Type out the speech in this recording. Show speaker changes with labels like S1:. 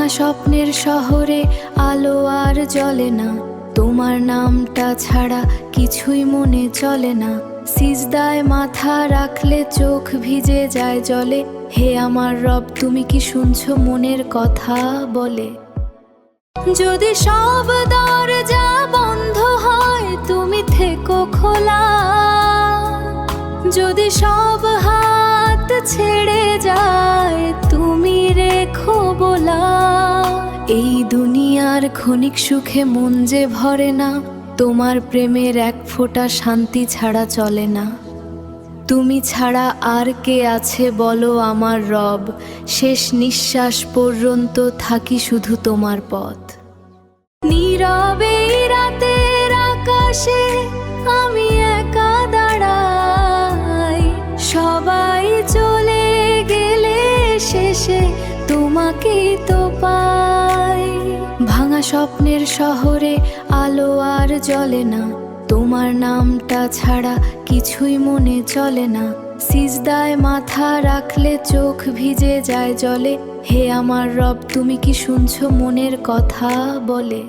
S1: ভাঙা স্বপ্নের শহরে আলো আর জ্বলে না, তোমার নামটা ছাড়া কিছুই মনে চলে না। সিজদায় মাথা রাখলে চোখ ভিজে যায় জলে, হে আমার রব তুমি কি শুনছো মনের কথা বলে? যদি সব দরজা বন্ধ হয় তুমি থেকো খোলা, যদি সব হাত ছেড়ে যায় তুমি রেখো বলা। এই দুনিয়ার ক্ষণিক সুখে মন যে ভরে না, তোমার প্রেমের এক ফোঁটা শান্তি ছাড়া চলে না। তুমি ছাড়া আর কে আছে বলো আমার রব, শেষ নিঃশ্বাস পর্যন্ত থাকি শুধু তোমার পথ। নীরবে রাতের আকাশে আমি একা দাঁড়াই, সবাই চলে গেলে শেষে তোমাকেই তো পাই। ভাঙা স্বপ্নের শহরে আলো আর জ্বলে না, তোমার নামটা ছাড়া কিছুই মনে চলে না। সিজদায় মাথা রাখলে চোখ ভিজে যায় জলে, হে আমার রব তুমি কি শুনছো মনের কথা বলে?